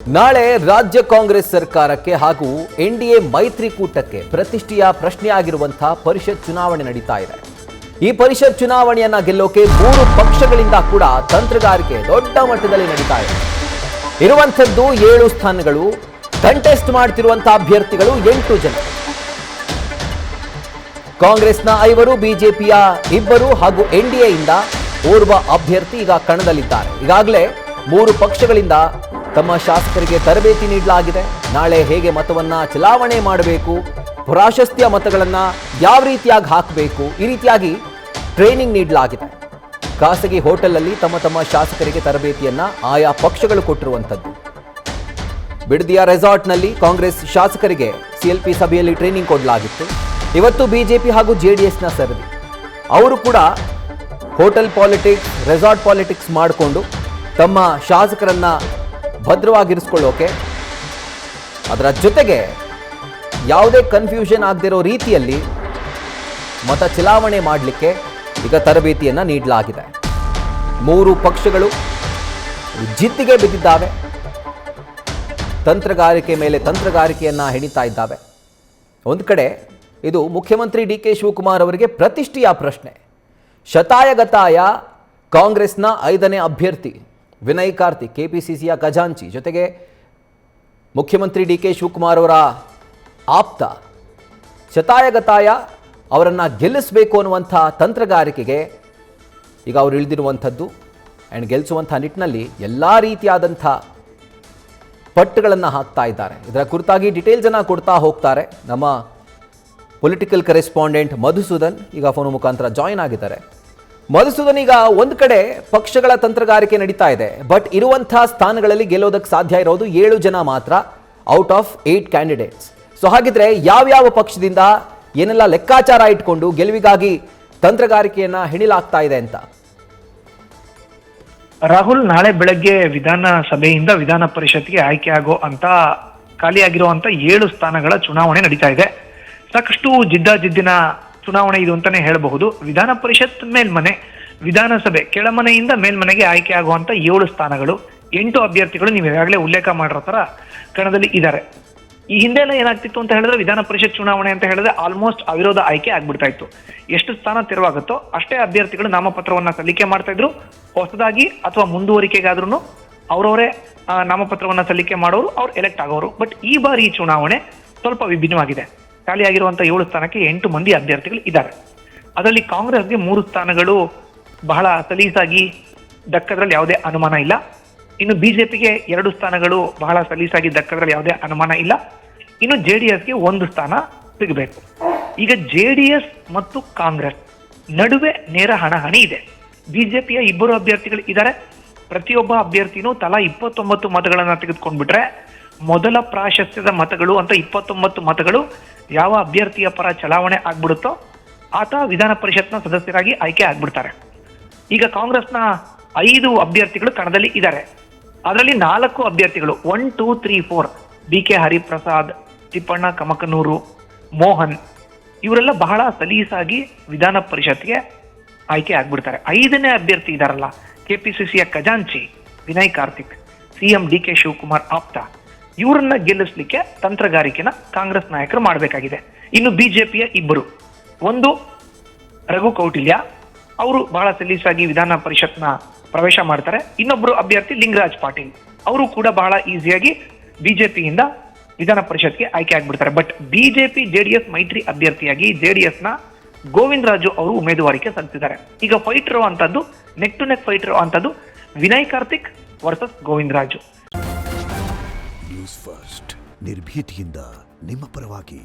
ನಾಳೆ ರಾಜ್ಯ ಕಾಂಗ್ರೆಸ್ ಸರ್ಕಾರಕ್ಕೆ ಹಾಗೂ ಎನ್ಡಿಎ ಮೈತ್ರಿಕೂಟಕ್ಕೆ ಪ್ರತಿಷ್ಠೆಯ ಪ್ರಶ್ನೆಯಾಗಿರುವಂತಹ ಪರಿಷತ್ ಚುನಾವಣೆ ನಡೀತಾ ಇದೆ. ಈ ಪರಿಷತ್ ಚುನಾವಣೆಯನ್ನ ಗೆಲ್ಲೋಕೆ 3 ಪಕ್ಷಗಳಿಂದ ಕೂಡ ತಂತ್ರಗಾರಿಕೆ ದೊಡ್ಡ ಮಟ್ಟದಲ್ಲಿ ನಡೀತಾ ಇದೆ. ಇರುವಂತದ್ದು 7 ಸ್ಥಾನಗಳು, ಕಂಟೆಸ್ಟ್ ಮಾಡ್ತಿರುವಂತಹ ಅಭ್ಯರ್ಥಿಗಳು 8 ಜನ. ಕಾಂಗ್ರೆಸ್ನ 5, ಬಿಜೆಪಿಯ 2 ಹಾಗೂ ಎನ್ಡಿಎಯಿಂದ ಓರ್ವ ಅಭ್ಯರ್ಥಿ ಈಗ ಕಣದಲ್ಲಿದ್ದಾರೆ. ಈಗಾಗಲೇ 3 ಪಕ್ಷಗಳಿಂದ ತಮ್ಮ ಶಾಸಕರಿಗೆ ತರಬೇತಿ ನೀಡಲಾಗಿದೆ. ನಾಳೆ ಹೇಗೆ ಮತವನ್ನ ಚಲಾವಣೆ ಮಾಡಬೇಕು, ಪ್ರಾಶಸ್ತ್ಯ ಮತಗಳನ್ನ ಯಾವ ರೀತಿಯಾಗಿ ಹಾಕಬೇಕು, ಈ ರೀತಿಯಾಗಿ ಟ್ರೈನಿಂಗ್ ನೀಡಲಾಗಿದೆ. ಖಾಸಗಿ ಹೋಟೆಲ್ ಅಲ್ಲಿ ತಮ್ಮ ಶಾಸಕರಿಗೆ ತರಬೇತಿಯನ್ನ ಆಯಾ ಪಕ್ಷಗಳು ಕೊಟ್ಟಿರುವಂತದ್ದು. ಬಿಡದಿಯ ರೆಸಾರ್ಟ್ನಲ್ಲಿ ಕಾಂಗ್ರೆಸ್ ಶಾಸಕರಿಗೆ ಸಿಎಲ್ಪಿ ಸಭೆಯಲ್ಲಿ ಟ್ರೈನಿಂಗ್ ಕೊಡಲಾಗಿತ್ತು. ಇವತ್ತು ಬಿಜೆಪಿ ಹಾಗೂ ಜೆಡಿಎಸ್ನ ಸರದಿ. ಅವರು ಕೂಡ ಹೋಟೆಲ್ ಪಾಲಿಟಿಕ್ಸ್, ರೆಸಾರ್ಟ್ ಪಾಲಿಟಿಕ್ಸ್ ಮಾಡಿಕೊಂಡು ತಮ್ಮ ಶಾಸಕರನ್ನ ಭದ್ರವಾಗಿರಿಸಿಕೊಳ್ಳೋಕೆ, ಅದರ ಜೊತೆಗೆ ಯಾವುದೇ ಕನ್ಫ್ಯೂಷನ್ ಆಗದಿರೋ ರೀತಿಯಲ್ಲಿ ಮತ ಚಲಾವಣೆ ಮಾಡಲಿಕ್ಕೆ ಈಗ ತರಬೇತಿಯನ್ನು ನೀಡಲಾಗಿದೆ. 3 ಪಕ್ಷಗಳು ಜಿದ್ದಿಗೆ ಬಿದ್ದಿದ್ದಾವೆ. ತಂತ್ರಗಾರಿಕೆ ಮೇಲೆ ತಂತ್ರಗಾರಿಕೆಯನ್ನು ಹೆಣಿತಾ ಇದ್ದಾವೆ. ಒಂದು ಕಡೆ ಇದು ಮುಖ್ಯಮಂತ್ರಿ ಡಿ.ಕೆ. ಶಿವಕುಮಾರ್ ಅವರಿಗೆ ಪ್ರತಿಷ್ಠೆಯ ಪ್ರಶ್ನೆ. ಶತಾಯಗತಾಯ ಕಾಂಗ್ರೆಸ್ನ 5ನೇ ಅಭ್ಯರ್ಥಿ ವಿನಯ್ ಕಾರ್ತಿಕ್, ಕೆಪಿಸಿಸಿಯ ಖಜಾಂಚಿ, ಜೊತೆಗೆ ಮುಖ್ಯಮಂತ್ರಿ ಡಿ.ಕೆ. ಶಿವಕುಮಾರ್ ಅವರ ಆಪ್ತ. ಶತಾಯಗತಾಯ ಅವರನ್ನು ಗೆಲ್ಲಿಸಬೇಕು ಅನ್ನುವಂಥ ತಂತ್ರಗಾರಿಕೆಗೆ ಈಗ ಅವರು ಇಳಿದಿರುವಂಥದ್ದು. ಆ್ಯಂಡ್ ಗೆಲ್ಲಿಸುವಂಥ ನಿಟ್ಟಿನಲ್ಲಿ ಎಲ್ಲ ರೀತಿಯಾದಂಥ ಪಟ್ಟುಗಳನ್ನು ಹಾಕ್ತಾ ಇದ್ದಾರೆ. ಇದರ ಕುರಿತಾಗಿ ಡೀಟೇಲ್ಸನ್ನು ಕೊಡ್ತಾ ಹೋಗ್ತಾರೆ ನಮ್ಮ ಪೊಲಿಟಿಕಲ್ ಕರೆಸ್ಪಾಂಡೆಂಟ್ ಮಧುಸೂದನ್. ಈಗ ಫೋನ್ ಮುಖಾಂತರ ಜಾಯಿನ್ ಆಗಿದ್ದಾರೆ. ಮಧುಸೂದನ್, ಈಗ ಒಂದು ಕಡೆ ಪಕ್ಷಗಳ ತಂತ್ರಗಾರಿಕೆ ನಡೀತಾ ಇದೆ, ಬಟ್ ಇರುವಂಥ ಸ್ಥಾನಗಳಲ್ಲಿ ಗೆಲ್ಲೋದಕ್ಕೆ ಸಾಧ್ಯ ಇರೋದು 7 ಜನ ಮಾತ್ರ ಔಟ್ ಆಫ್ 8 ಕ್ಯಾಂಡಿಡೇಟ್ಸ್. ಸೊ ಹಾಗಿದ್ರೆ ಯಾವ್ಯಾವ ಪಕ್ಷದಿಂದ ಏನೆಲ್ಲ ಲೆಕ್ಕಾಚಾರ ಇಟ್ಕೊಂಡು ಗೆಲುವಿಗಾಗಿ ತಂತ್ರಗಾರಿಕೆಯನ್ನ ಹೆಣಿಲಾಗ್ತಾ ಇದೆ ಅಂತ? ರಾಹುಲ್, ನಾಳೆ ಬೆಳಗ್ಗೆ ವಿಧಾನಸಭೆಯಿಂದ ವಿಧಾನ ಪರಿಷತ್ಗೆ ಆಯ್ಕೆ ಆಗೋ ಅಂತ ಖಾಲಿಯಾಗಿರುವಂತ 7 ಸ್ಥಾನಗಳ ಚುನಾವಣೆ ನಡೀತಾ ಇದೆ. ಸಾಕಷ್ಟು ಜಿದ್ದಿನ ಚುನಾವಣೆ ಇದು ಅಂತಾನೆ ಹೇಳಬಹುದು. ವಿಧಾನ ಪರಿಷತ್ ಮೇಲ್ಮನೆ, ವಿಧಾನಸಭೆ ಕೆಳಮನೆಯಿಂದ ಮೇಲ್ಮನೆಗೆ ಆಯ್ಕೆ ಆಗುವಂತ 7 ಸ್ಥಾನಗಳು, 8 ಅಭ್ಯರ್ಥಿಗಳು ನೀವು ಈಗಾಗಲೇ ಉಲ್ಲೇಖ ಮಾಡಿರೋ ತರ ಕಣದಲ್ಲಿ ಇದ್ದಾರೆ. ಈ ಹಿಂದೆ ಎಲ್ಲ ಏನಾಗ್ತಿತ್ತು ಅಂತ ಹೇಳಿದ್ರೆ ವಿಧಾನ ಪರಿಷತ್ ಚುನಾವಣೆ ಅಂತ ಹೇಳಿದ್ರೆ ಆಲ್ಮೋಸ್ಟ್ ಅವಿರೋಧ ಆಯ್ಕೆ ಆಗ್ಬಿಡ್ತಾ ಇತ್ತು. ಎಷ್ಟು ಸ್ಥಾನ ತೆರವಾಗುತ್ತೋ ಅಷ್ಟೇ ಅಭ್ಯರ್ಥಿಗಳು ನಾಮಪತ್ರವನ್ನ ಸಲ್ಲಿಕೆ ಮಾಡ್ತಾ ಇದ್ರು. ಹೊಸದಾಗಿ ಅಥವಾ ಮುಂದುವರಿಕೆಗಾದ್ರೂ ಅವರವರೇ ನಾಮಪತ್ರವನ್ನ ಸಲ್ಲಿಕೆ ಮಾಡೋರು, ಅವ್ರು ಎಲೆಕ್ಟ್ ಆಗೋರು. ಬಟ್ ಈ ಬಾರಿ ಈ ಚುನಾವಣೆ ಸ್ವಲ್ಪ ವಿಭಿನ್ನವಾಗಿದೆ. ಖಾಲಿಯಾಗಿರುವಂತಹ 7 ಸ್ಥಾನಕ್ಕೆ 8 ಮಂದಿ ಅಭ್ಯರ್ಥಿಗಳು ಇದ್ದಾರೆ. ಅದರಲ್ಲಿ ಕಾಂಗ್ರೆಸ್ಗೆ 3 ಸ್ಥಾನಗಳು ಬಹಳ ಸಲೀಸಾಗಿ ದಕ್ಕದ್ರಲ್ಲಿ ಯಾವುದೇ ಅನುಮಾನ ಇಲ್ಲ. ಇನ್ನು ಬಿಜೆಪಿಗೆ 2 ಸ್ಥಾನಗಳು ಬಹಳ ಸಲೀಸಾಗಿ ದಕ್ಕದ್ರಲ್ಲಿ ಯಾವುದೇ ಅನುಮಾನ ಇಲ್ಲ. ಇನ್ನು ಜೆಡಿಎಸ್ಗೆ 1 ಸ್ಥಾನ ಸಿಗಬೇಕು. ಈಗ ಜೆಡಿಎಸ್ ಮತ್ತು ಕಾಂಗ್ರೆಸ್ ನಡುವೆ ನೇರ ಹಣಾಹಣಿ ಇದೆ. ಬಿಜೆಪಿಯ 2 ಅಭ್ಯರ್ಥಿಗಳು ಇದ್ದಾರೆ. ಪ್ರತಿಯೊಬ್ಬ ಅಭ್ಯರ್ಥಿನೂ ತಲಾ 29 ಮತಗಳನ್ನ ತೆಗೆದುಕೊಂಡ್ಬಿಟ್ರೆ ಮೊದಲ ಪ್ರಾಶಸ್ತ್ಯದ ಮತಗಳು ಅಂತ 29 ಮತಗಳು ಯಾವ ಅಭ್ಯರ್ಥಿಯ ಪರ ಚಲಾವಣೆ ಆಗ್ಬಿಡುತ್ತೋ ಆತ ವಿಧಾನ ಪರಿಷತ್ನ ಸದಸ್ಯರಾಗಿ ಆಯ್ಕೆ ಆಗ್ಬಿಡ್ತಾರೆ. ಈಗ ಕಾಂಗ್ರೆಸ್ನ 5 ಅಭ್ಯರ್ಥಿಗಳು ಕಣದಲ್ಲಿ ಇದ್ದಾರೆ. ಅದರಲ್ಲಿ 4 ಅಭ್ಯರ್ಥಿಗಳು 1, 2, 3, 4 ಬಿ.ಕೆ. ಹರಿಪ್ರಸಾದ್, ತಿಪ್ಪಣ್ಣ ಕಮಕನೂರು, ಮೋಹನ್ ಇವರೆಲ್ಲ ಬಹಳ ಸಲೀಸಾಗಿ ವಿಧಾನ ಪರಿಷತ್ಗೆ ಆಯ್ಕೆ ಆಗ್ಬಿಡ್ತಾರೆ. 5ನೇ ಅಭ್ಯರ್ಥಿ ಇದಾರಲ್ಲ, ಕೆಪಿಸಿಸಿಯ ಖಜಾಂಚಿ ವಿನಯ್ ಕಾರ್ತಿಕ್, ಸಿಎಂ ಡಿ.ಕೆ. ಶಿವಕುಮಾರ್ ಆಪ್ತ, ಇವರನ್ನ ಗೆಲ್ಲಿಸ್ಲಿಕ್ಕೆ ತಂತ್ರಗಾರಿಕೆನ ಕಾಂಗ್ರೆಸ್ ನಾಯಕರು ಮಾಡಬೇಕಾಗಿದೆ. ಇನ್ನು ಬಿಜೆಪಿಯ 2, ಒಂದು ರಘು ಕೌಟಿಲ್ಯ, ಅವರು ಬಹಳ ಸಲೀಸಾಗಿ ವಿಧಾನ ಪರಿಷತ್ನ ಪ್ರವೇಶ ಮಾಡ್ತಾರೆ. ಇನ್ನೊಬ್ರು ಅಭ್ಯರ್ಥಿ ಲಿಂಗರಾಜ್ ಪಾಟೀಲ್, ಅವರು ಕೂಡ ಬಹಳ ಈಸಿಯಾಗಿ ಬಿಜೆಪಿಯಿಂದ ವಿಧಾನ ಪರಿಷತ್ಗೆ ಆಯ್ಕೆ ಆಗ್ಬಿಡ್ತಾರೆ. ಬಟ್ ಬಿಜೆಪಿ ಜೆಡಿಎಸ್ ಮೈತ್ರಿ ಅಭ್ಯರ್ಥಿಯಾಗಿ ಜೆಡಿಎಸ್ನ ಗೋವಿಂದ ರಾಜು ಅವರು ಉಮೇದುವಾರಿಕೆ ಸಲ್ಲಿಸಿದ್ದಾರೆ. ಈಗ ಫೈಟ್ ಇರುವಂತದ್ದು, ನೆಕ್ ಟು ನೆಕ್ ಫೈಟ್ ಇರುವಂತದ್ದು Vinay Karthik versus Govinda Raju. News first, ನಿರ್ಭೀತಿಯಿಂದ ನಿಮ್ಮ ಪರವಾಗಿ.